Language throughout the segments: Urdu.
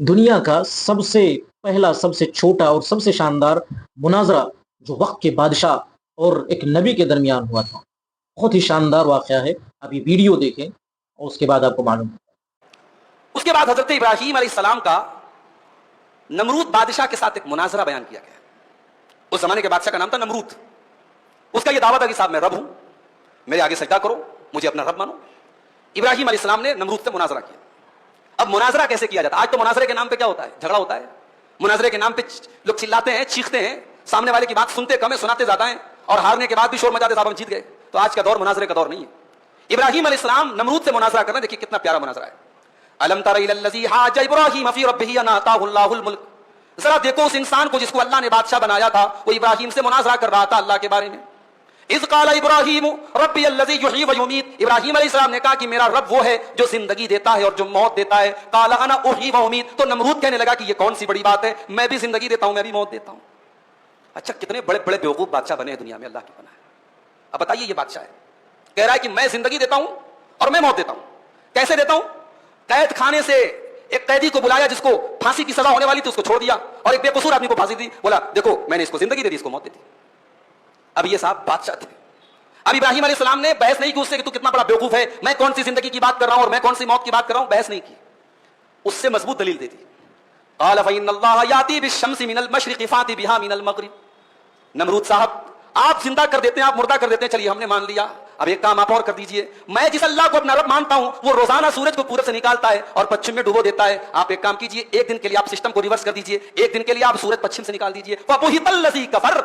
دنیا کا سب سے پہلا، سب سے چھوٹا اور سب سے شاندار مناظرہ جو وقت کے بادشاہ اور ایک نبی کے درمیان ہوا تھا، بہت ہی شاندار واقعہ ہے۔ اب یہ ویڈیو دیکھیں اور اس کے بعد آپ کو معلوم ہوگا۔ اس کے بعد حضرت ابراہیم علیہ السلام کا نمرود بادشاہ کے ساتھ ایک مناظرہ بیان کیا گیا۔ اس زمانے کے بادشاہ کا نام تھا نمرود۔ اس کا یہ دعویٰ تھا کہ صاحب میں رب ہوں، میرے آگے سجدہ کرو، مجھے اپنا رب مانو۔ ابراہیم علیہ السلام نے نمرود سے مناظرہ کیا۔ اب مناظرہ کیسے کیا جاتا ہے؟ آج تو مناظرے کے نام پہ کیا ہوتا ہے؟ جھگڑا ہوتا ہے۔ مناظرے کے نام پہ لوگ چلاتے ہیں، چیختے ہیں، سامنے والے کی بات سنتے کم ہے، سناتے زیادہ ہیں، اور ہارنے کے بعد بھی شور مچاتے صاحب ہم جیت گئے۔ تو آج کا دور مناظرے کا دور نہیں ہے۔ ابراہیم علیہ السلام نمرود سے مناظرہ کر رہے ہیں۔ دیکھیے کتنا پیارا مناظرہ ہے۔ الم تر الی الذی حاج ابراہیم فی ربہ ان آتاہ اللہ الملک۔ ذرا دیکھو اس انسان کو جس کو اللہ نے بادشاہ بنایا تھا، وہ ابراہیم سے مناظرہ کر رہا تھا اللہ کے بارے میں۔ اذ قال ابراہیم ربی الذی یحیی و یمیت۔ ابراہیم علیہ السلام نے کہا کہ میرا رب وہ ہے جو زندگی دیتا ہے اور جو موت دیتا ہے۔ قال انا احیی و امیت۔ تو نمرود کہنے لگا کہ یہ کون سی بڑی بات ہے، میں بھی زندگی دیتا ہوں، میں بھی موت دیتا ہوں۔ اچھا کتنے بڑے بڑے بیوقوف بادشاہ بنے ہیں دنیا میں، اللہ کی پناہ ہے۔ اب بتائیے یہ بادشاہ ہے، کہہ رہا ہے کہ میں زندگی دیتا ہوں اور میں موت دیتا ہوں۔ کیسے دیتا ہوں؟ قید خانے سے ایک قیدی کو بلایا جس کو پھانسی کی سزا ہونے والی تھی، اس کو چھوڑ دیا، اور ایک بے قصور آدمی کو پھانسی دی، بولا دیکھو میں نے اس کو زندگی دے دی، اس کو موت دے دی۔ اب یہ صاحب بادشاہ تھے۔ اب ابراہیم علیہ السلام نے بحث نہیں کی اس سے کہ تو کتنا بڑا بیوقوف ہے، میں کون سی زندگی کی بات کر رہا ہوں اور میں کون سی موت کی بات کر رہا ہوں، بحث نہیں کی، اس سے مضبوط دلیل دے دی۔ قال فإن الله يأتي بالشمس من المشرق فأتِ بها من المغرب۔ نمرود صاحب آپ زندہ کر دیتے ہیں، آپ مردہ کر دیتے ہیں، چلیے ہم نے مان لیا، اب ایک کام آپ اور کر دیجئے، میں جس اللہ کو اپنا رب مانتا ہوں وہ روزانہ سورج کو پورب سے نکالتا ہے اور پچھم میں ڈبو دیتا ہے، آپ ایک کام کیجئے، ایک دن کے لیے آپ سسٹم کو ریورس کر دیجئے، ایک دن کے لیے آپ سورج پچھم سے نکال دیجئے۔ فَبُهِتَ الَّذِي كَفَرَ۔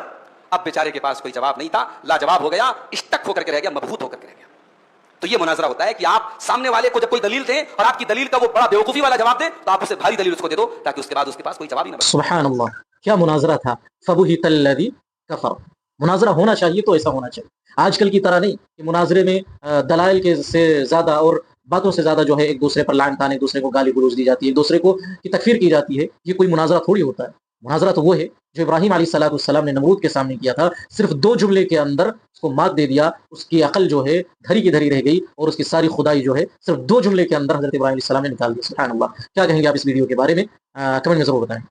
اب بیچارے کے پاس کوئی جواب نہیں تھا، لاجواب ہو گیا، اسٹک ہو کر کے رہ گیا، مبہوت ہو کر کے رہ گیا۔ تو یہ مناظرہ ہوتا ہے کہ آپ سامنے والے کو جب کوئی دلیل دیں اور آپ کی دلیل کا وہ بڑا بیوقوفی والا جواب دیں تو آپ اسے بھاری دلیل اس کو دے دو تاکہ اس کے بعد اس کے پاس کوئی جواب ہی نہ بچے۔ سبحان اللہ، کیا مناظرہ تھا! فبہت الذی کفر۔ مناظرہ ہونا چاہیے تو ایسا ہونا چاہیے، آج کل کی طرح نہیں کہ مناظرے میں دلائل کے سے زیادہ اور باتوں سے زیادہ جو ہے ایک دوسرے پر لعن طعن، ایک دوسرے کو گالی گلوچ دی جاتی ہے، ایک دوسرے کو کی تکفیر کی جاتی ہے۔ یہ کوئی مناظرہ تھوڑی ہوتا ہے۔ مناظرہ تو وہ ہے جو ابراہیم علیہ السلام نے نمرود کے سامنے کیا تھا، صرف 2 جملے کے اندر اس کو مات دے دیا، اس کی عقل جو ہے دھری کی دھری رہ گئی اور اس کی ساری خدائی جو ہے صرف 2 جملے کے اندر حضرت ابراہیم علیہ السلام نے نکال دی۔ سبحان اللہ، کیا کہیں گے آپ اس ویڈیو کے بارے میں؟ کمنٹ میں ضرور بتائیں۔